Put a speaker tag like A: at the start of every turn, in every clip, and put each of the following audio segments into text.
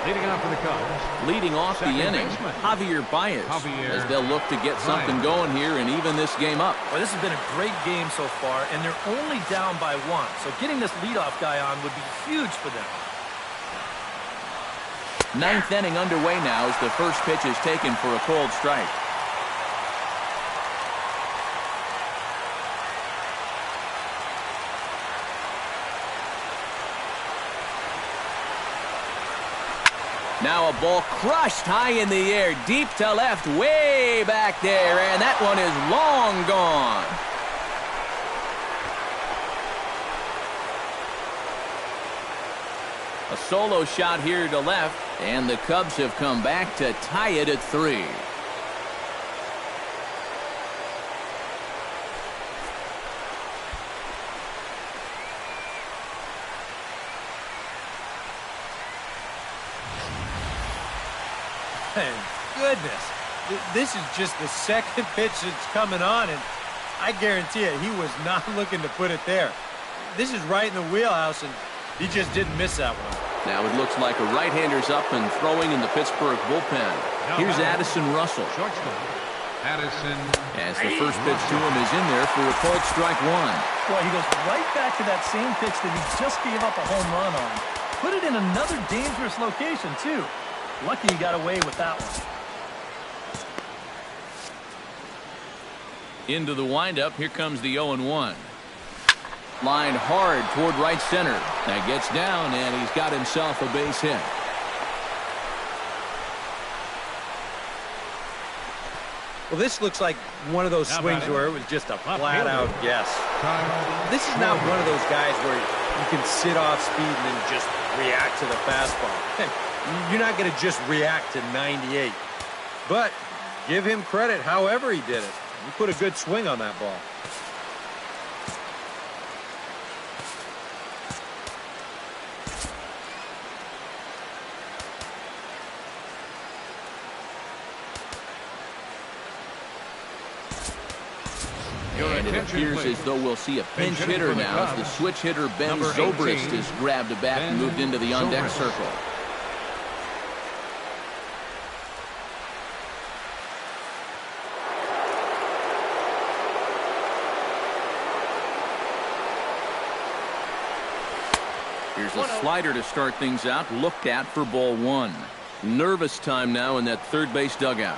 A: Leading off for the Cubs.
B: Leading off the inning, Javier Baez, as they'll look to get something going here and even this game up.
C: Well, this has been a great game so far, and they're only down by 1. So getting this leadoff guy on would be huge for them.
B: Ninth inning underway now as the first pitch is taken for a cold strike. Now a ball crushed high in the air, deep to left, way back there, and that one is long gone. A solo shot here to left, and the Cubs have come back to tie it at 3.
D: And goodness, this is just the second pitch that's coming on, and I guarantee you he was not looking to put it there. This is right in the wheelhouse, and he just didn't miss that one.
B: Now it looks like a right-hander's up and throwing in the Pittsburgh bullpen. Here's Addison Russell.
A: Shortstop, Addison.
B: As the first pitch to him is in there for a called strike 1.
C: Boy, he goes right back to that same pitch that he just gave up a home run on. Put it in another dangerous location, too. Lucky he got away with that one.
B: Into the windup, here comes the 0-1. Lined hard toward right center. That gets down, and he's got himself a base hit.
D: Well, this looks like one of those swings where it was just a flat-out guess. This is not one of those guys where you can sit off speed and then just react to the fastball. You're not going to just react to 98. But give him credit however he did it. He put a good swing on that ball.
B: And it appears as though we'll see a pinch hitter now as the switch hitter Ben Zobrist has grabbed a bat and moved into the on-deck circle. Here's a slider to start things out, looked at for ball 1. Nervous time now in that third base dugout.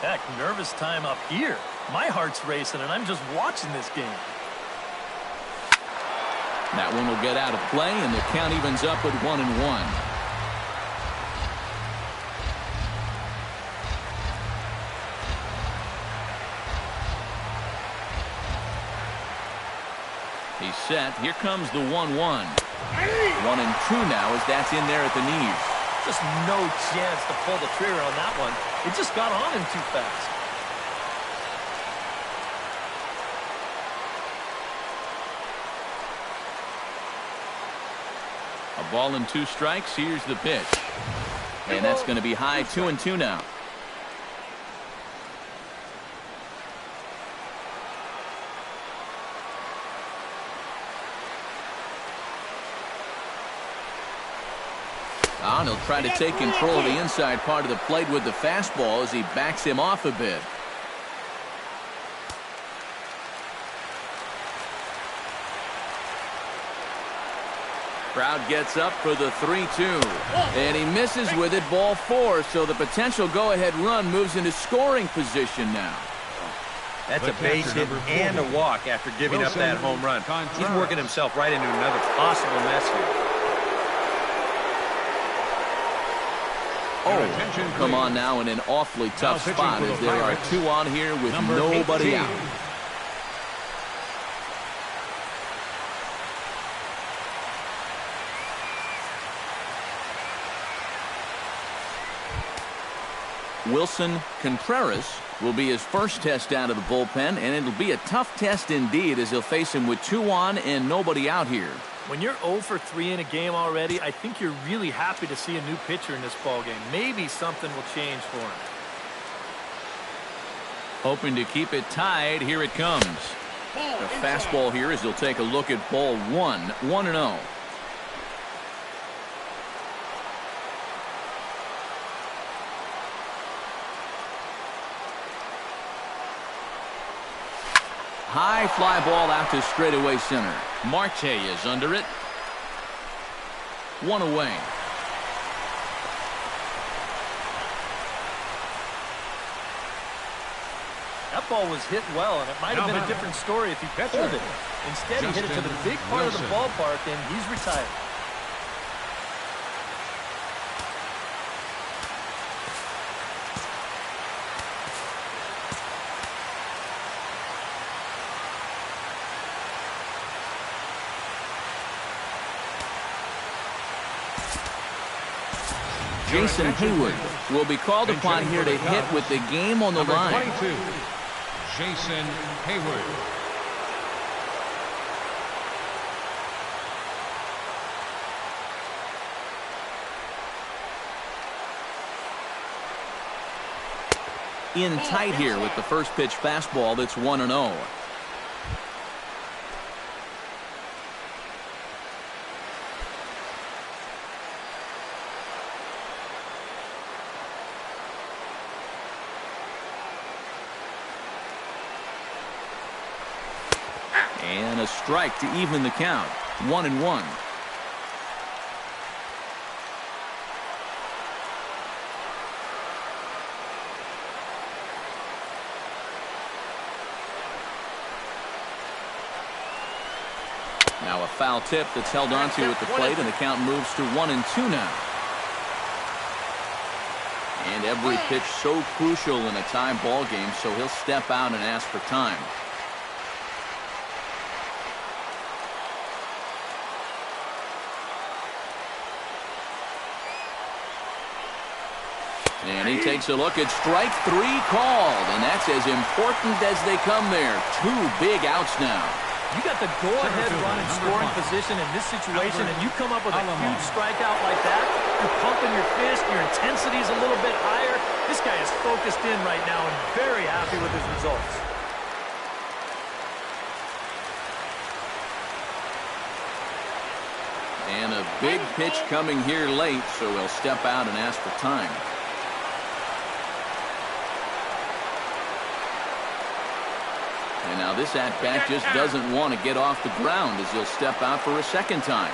C: Heck, nervous time up here. My heart's racing, and I'm just watching this game.
B: That one will get out of play, and the count evens up at 1-1. He's set. Here comes the 1-1. 1-2 now as that's in there at the knees.
C: Just no chance to pull the trigger on that one. It just got on him too fast.
B: A ball and 2 strikes. Here's the pitch. And that's going to be high 2-2 now. And he'll try to take control of the inside part of the plate with the fastball as he backs him off a bit. Crowd gets up for the 3-2. And he misses with it, ball 4. So the potential go-ahead run moves into scoring position now.
D: That's a base hit and a walk after giving up that home run. He's working himself right into another possible mess here.
B: Oh, come on now in an awfully tough spot as there are 2 on here with nobody out. Wilson Contreras will be his first test out of the bullpen, and it'll be a tough test indeed as he'll face him with 2 on and nobody out here.
C: When you're 0 for 3 in a game already, I think you're really happy to see a new pitcher in this ballgame. Maybe something will change for him.
B: Hoping to keep it tied. Here it comes. The fastball here as he'll take a look at ball 1. 1-0. High fly ball out to straightaway center. Marte is under it. One away.
C: That ball was hit well, and it might have been a different story if he pulled it. Instead, he hit it to the big part of the ballpark, and he's retired.
B: Jason Hayward will be called upon here to hit with the game on the line.
A: 22, Jason Hayward.
B: In tight here with the first pitch fastball that's 1-0. And a strike to even the count. 1-1. Now a foul tip that's held onto at the plate, and the count moves to 1-2 now. And every pitch so crucial in a tie ball game, so he'll step out and ask for time. And he takes a look at strike three called, and that's as important as they come there. Two big outs now.
C: You got the go-ahead run in scoring position in this situation, and you come up with a huge strikeout like that. You're pumping your fist, your intensity's a little bit higher. This guy is focused in right now and very happy with his results.
B: And a big pitch coming here late, so he'll step out and ask for time. And now this at-bat just doesn't want to get off the ground as he'll step out for a second time.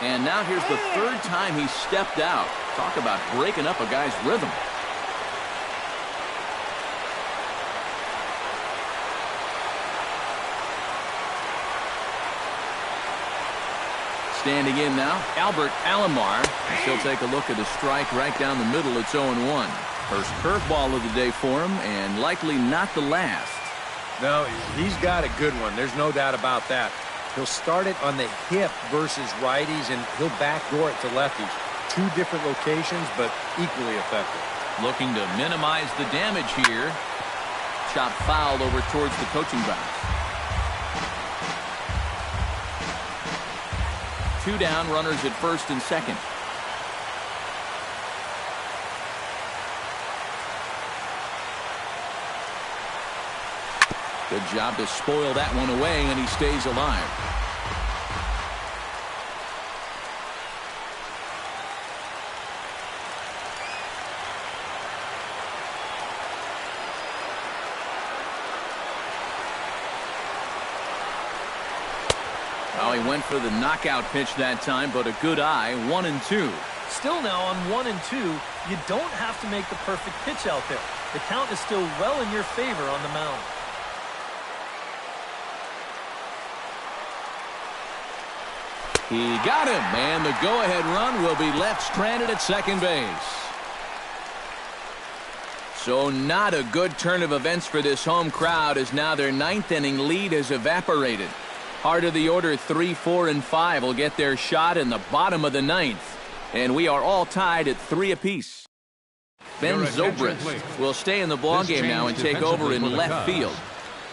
B: And now here's the third time he stepped out. Talk about breaking up a guy's rhythm. Standing in now, Albert Alomar. He'll take a look at a strike right down the middle. It's 0-1. First curveball of the day for him, and likely not the last.
D: No, he's got a good one. There's no doubt about that. He'll start it on the hip versus righties, and he'll backdoor it to lefties. Two different locations, but equally effective.
B: Looking to minimize the damage here. Shot fouled over towards the coaching box. Two down, runners at first and second. Good job to spoil that one away, and he stays alive. Well, he went for the knockout pitch that time, but a good eye. 1-2.
C: Still now on 1-2, you don't have to make the perfect pitch out there. The count is still well in your favor on the mound.
B: He got him, and the go-ahead run will be left stranded at second base. So not a good turn of events for this home crowd, as now their ninth inning lead has evaporated. Heart of the order 3, 4, and 5 will get their shot in the bottom of the ninth. And we are all tied at 3 apiece. Ben Zobrist will stay in the ballgame now and take over in left field.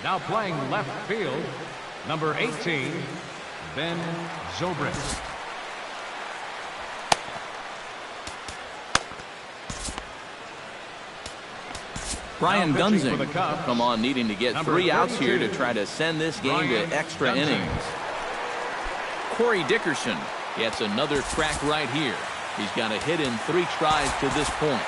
A: Now playing left field, number 18, Ben Zobrist.
B: Brian Gunzing will come on needing to get 3 outs here to try to send this game to extra innings. Corey Dickerson gets another crack right here. He's got a hit in 3 tries to this point.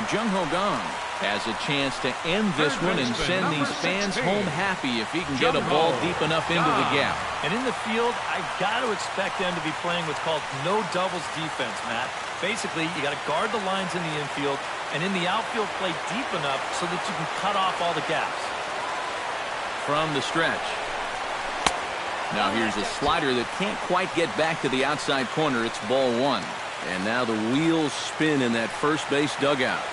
B: Jung-Ho Kang has a chance to end this one and send these fans home happy if he can get a ball deep enough into the gap.
C: And in the field, I got to expect them to be playing what's called no doubles defense, Matt. Basically, you got to guard the lines in the infield, and in the outfield, play deep enough so that you can cut off all the gaps.
B: From the stretch. Now here's a slider that can't quite get back to the outside corner. It's ball one. And now the wheels spin in that first base dugout.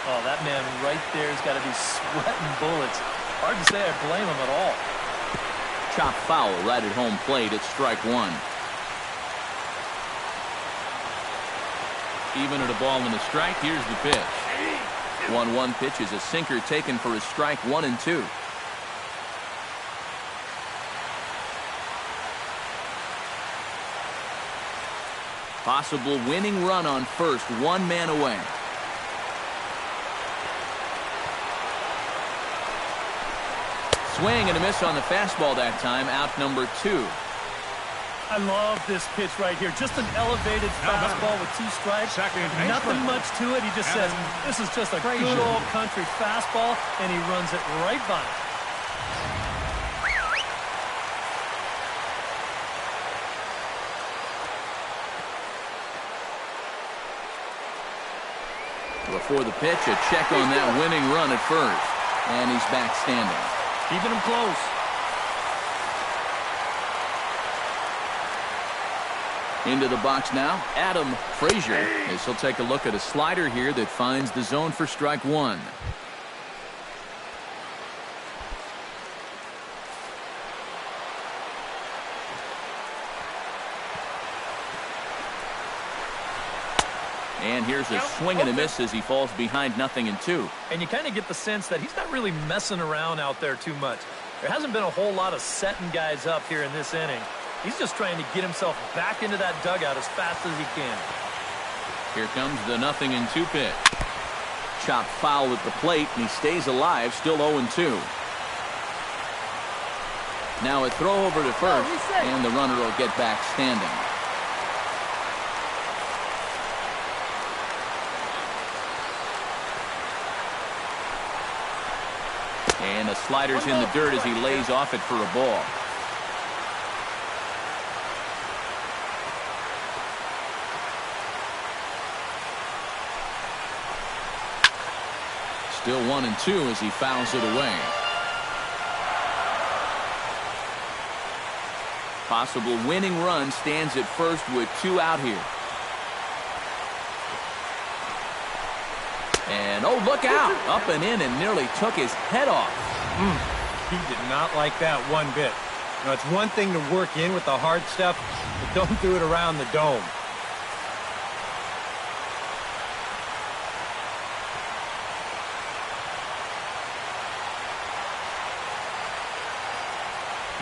C: Oh, that man right there has got to be sweating bullets. Hard to say I blame him at all.
B: Chop foul right at home plate. It's strike one. Even at a ball and a strike, here's the pitch. 1-1 pitch is a sinker taken for a strike 1 and 2. Possible winning run on first, 1 man away. Swing and a miss on the fastball that time, out number 2.
C: I love this pitch right here. Just an elevated fastball with 2 strikes. Nothing much to it. He just says, this is just a good old country fastball, and he runs it right by it.
B: Before the pitch, a check on that winning run at first. And he's back standing.
C: Keeping him close.
B: Into the box now, Adam Frazier, as he'll take a look at a slider here that finds the zone for strike 1. And here's a swing and a miss as he falls behind 0-2.
C: And you kind of get the sense that he's not really messing around out there too much. There hasn't been a whole lot of setting guys up here in this inning. He's just trying to get himself back into that dugout as fast as he can.
B: Here comes the 0-2 pitch. Chopped foul at the plate, and he stays alive, still 0-2. Now a throw over to first, and the runner will get back standing. And the slider's in the dirt as he lays off it for a ball. Still 1-2 as he fouls it away. Possible winning run stands at first with 2 out here. And oh, look out! Up and in and nearly took his head off.
D: He did not like that one bit. You know, it's one thing to work in with the hard stuff, but don't do it around the dome.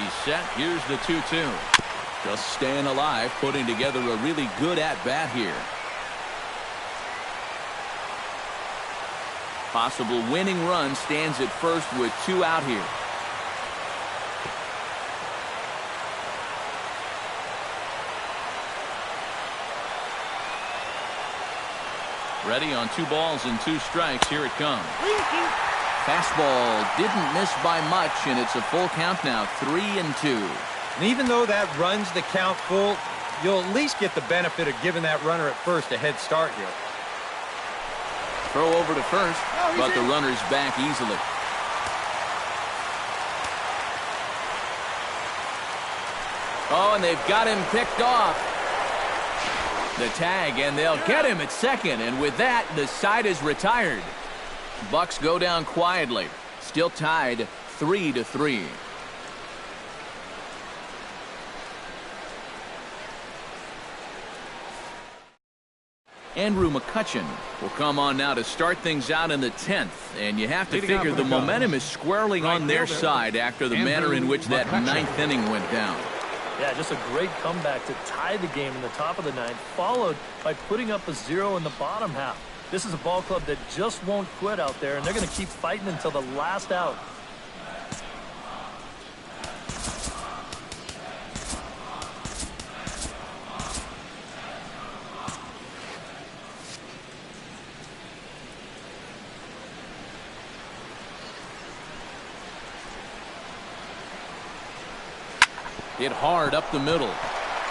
B: He's set. Here's the 2-2. Just staying alive, putting together a really good at-bat here. Possible winning run stands at first with 2 out here. Ready on 2 balls and 2 strikes. Here it comes. Fastball didn't miss by much, and it's a full count now, 3-2.
D: And even though that runs the count full, you'll at least get the benefit of giving that runner at first a head start here.
B: Throw over to first, but the runner's back easily. Oh, and they've got him picked off. The tag, and they'll get him at second, and with that, the side is retired. Bucks go down quietly, still tied 3-3. Andrew McCutcheon will come on now to start things out in the 10th, and you have to figure the momentum is squarely on their side after the manner in which that 9th inning went down.
C: Yeah, just a great comeback to tie the game in the top of the 9th, followed by putting up a 0 in the bottom half. This is a ball club that just won't quit out there, and they're going to keep fighting until the last out.
B: Hit hard up the middle.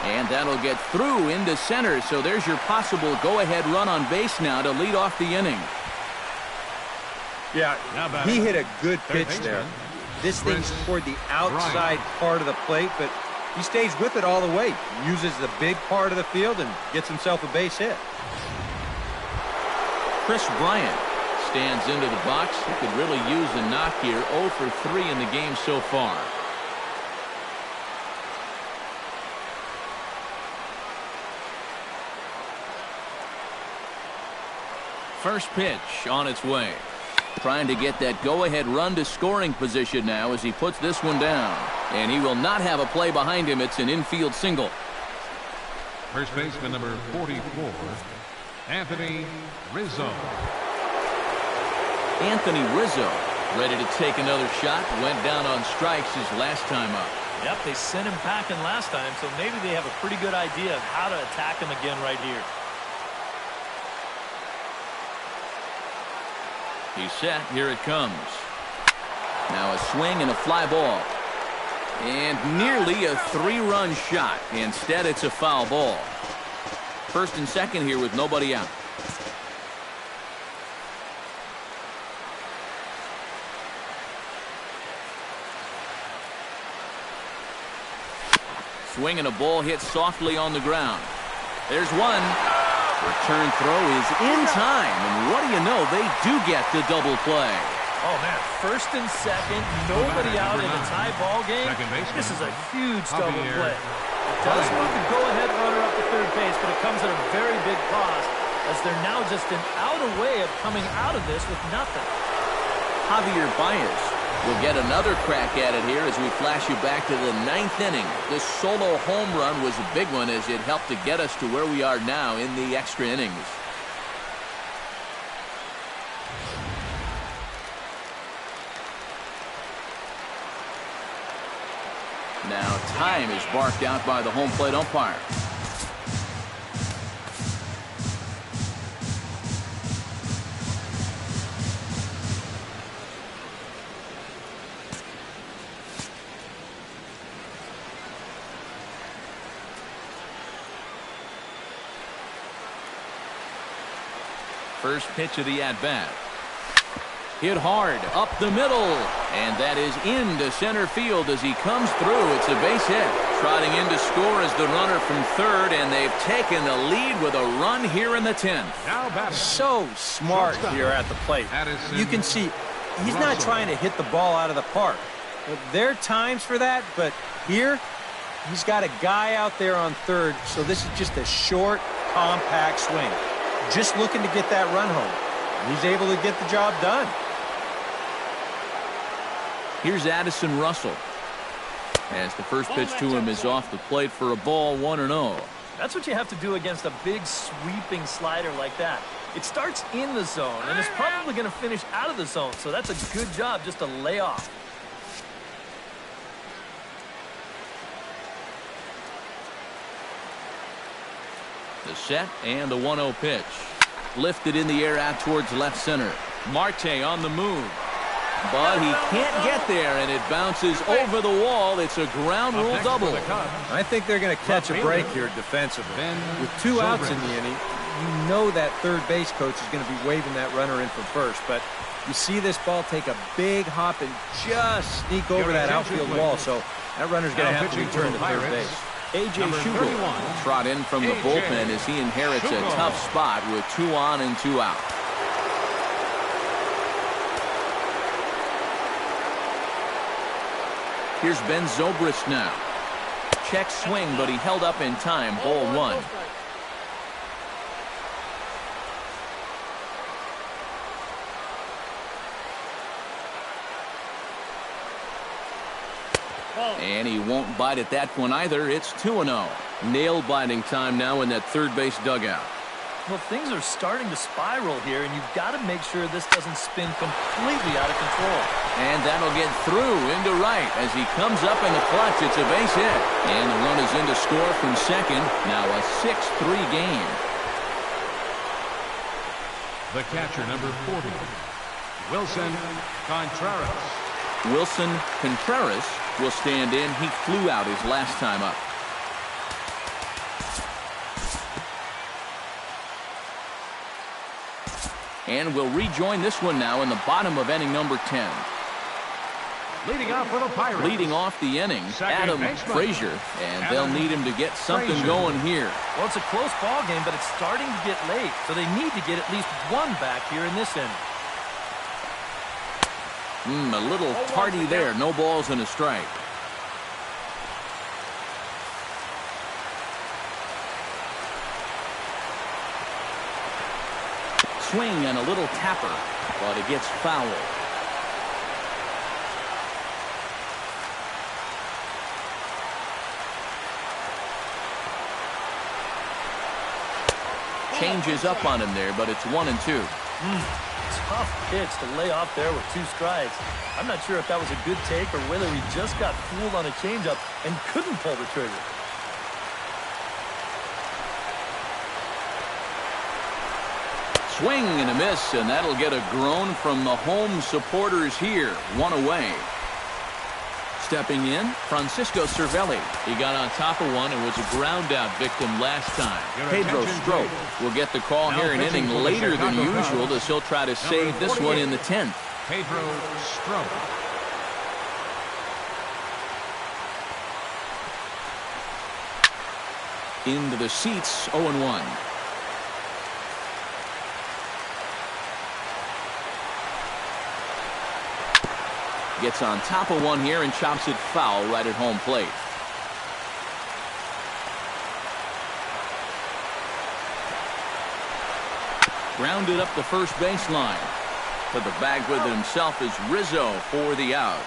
B: And that'll get through into center, so there's your possible go-ahead run on base now to lead off the inning.
D: Yeah, he hit a good pitch there. This thing's toward the outside part of the plate, but he stays with it all the way. Uses the big part of the field and gets himself a base hit.
B: Chris Bryant stands into the box. He could really use a knock here. 0 for 3 in the game so far. First pitch on its way. Trying to get that go-ahead run to scoring position now as he puts this one down. And he will not have a play behind him. It's an infield single.
A: First baseman number 44, Anthony Rizzo.
B: Anthony Rizzo ready to take another shot. Went down on strikes his last time up.
C: Yep, they sent him packing last time, so maybe they have a pretty good idea of how to attack him again right here.
B: He's set. Here it comes. Now a swing and a fly ball. And nearly a 3-run shot. Instead, it's a foul ball. First and second here with nobody out. Swing and a ball hit softly on the ground. There's one. Return throw is in time, and what do you know, they do get the double play.
C: Oh, man, first and second, nobody out in a tie ball game. This is a huge double play. It does move the go-ahead runner up to third base, but it comes at a very big cost, as they're now just an out way of coming out of this with nothing.
B: Javier Baez will get another crack at it here as we flash you back to the 9th inning. This solo home run was a big one as it helped to get us to where we are now in the extra innings. Now time is barked out by the home plate umpire. First pitch of the at-bat. Hit hard up the middle, and that is into center field as he comes through. It's a base hit. Trotting in to score is the runner from third, and they've taken the lead with a run here in the 10th.
D: So smart here at the plate. You can see he's not trying to hit the ball out of the park. There are times for that, but here he's got a guy out there on third, so this is just a short, compact swing. Just looking to get that run home. He's able to get the job done.
B: Here's Addison Russell. As the first pitch to him is off the plate for a ball, 1-0.
C: That's what you have to do against a big sweeping slider like that. It starts in the zone, and it's probably going to finish out of the zone, so that's a good job just to lay off.
B: The set and the 1-0 pitch. Lifted in the air out towards left center. Marte on the move. But he can't get there, and it bounces over the wall. It's a ground rule double.
D: I think they're going to catch a break here defensively. With 2 outs in the inning, you know that third base coach is going to be waving that runner in from first. But you see this ball take a big hop and just sneak over that outfield wall. So that runner's going to have to return to third base.
B: A.J. Schugel trot in from the bullpen as he inherits a tough spot with 2 on and 2 out. Here's Ben Zobrist now. Check swing, but he held up in time. Ball 1. And he won't bite at that one either. It's 2-0. Nail-biting time now in that third base dugout.
C: Well, things are starting to spiral here, and you've got to make sure this doesn't spin completely out of control.
B: And that'll get through into right as he comes up in the clutch. It's a base hit. And the run is in to score from second. Now a 6-3 game.
A: The catcher, number 40, Wilson Contreras.
B: Wilson Contreras will stand in. He flew out his last time up. And we'll rejoin this one now in the bottom of inning number 10.
A: Leading off for the Pirates.
B: Leading off the inning, Adam Frazier, and they'll need him to get something going here.
C: Well, it's a close ball game, but it's starting to get late, so they need to get at least one back here in this inning.
B: A little tardy there. No balls and a strike. Swing and a little tapper, but it gets foul. Changes up on him there, but it's 1-2.
C: Tough pitch to lay off there with 2 strikes. I'm not sure if that was a good take or whether he just got fooled on a changeup and couldn't pull the trigger.
B: Swing and a miss, and that'll get a groan from the home supporters here. 1 away. Stepping in, Francisco Cervelli.
E: He got on top of one and was a ground-out victim last time.
B: Pedro Strop will get the call here an inning later than usual, as he'll try to save this one in the 10th.
A: Pedro Strop.
B: Into the seats, 0-1. Gets on top of one here and chops it foul right at home plate. Grounded up the first baseline. To the bag with it himself is Rizzo for the out.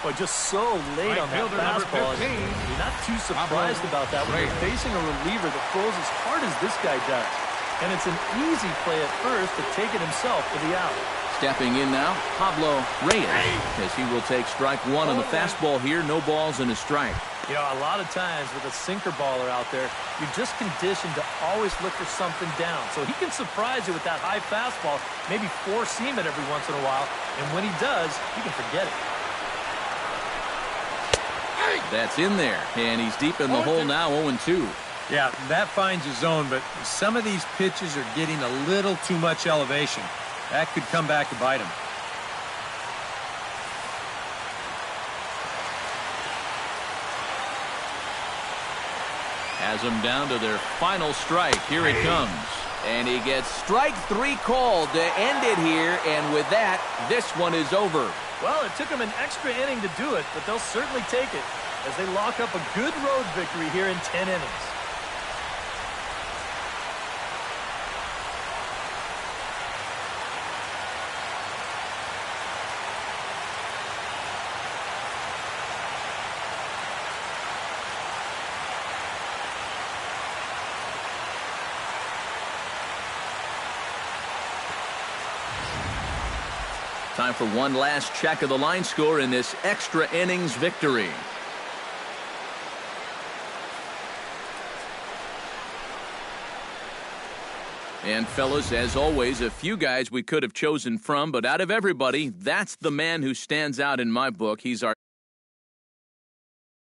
C: Boy, just so late on that fastball. You're not too surprised about that when you're facing a reliever that throws as hard as this guy does. And it's an easy play at first to take it himself for the out.
B: Stepping in now, Pablo Reyes, as he will take strike 1 on the fastball here. No balls and a strike.
C: You know, a lot of times with a sinker baller out there, you're just conditioned to always look for something down. So he can surprise you with that high fastball, maybe four-seam it every once in a while. And when he does, you can forget it.
B: That's in there, and he's deep in the hole now, 0-2.
D: Yeah, that finds a zone, but some of these pitches are getting a little too much elevation. That could come back to bite him.
B: Has them down to their final strike. Here it comes. And he gets strike 3 called to end it here, and with that, this one is over.
C: Well, it took them an extra inning to do it, but they'll certainly take it as they lock up a good road victory here in 10 innings.
B: Time for one last check of the line score in this extra innings victory. And fellas, as always, a few guys we could have chosen from, but out of everybody, that's the man who stands out in my book. He's our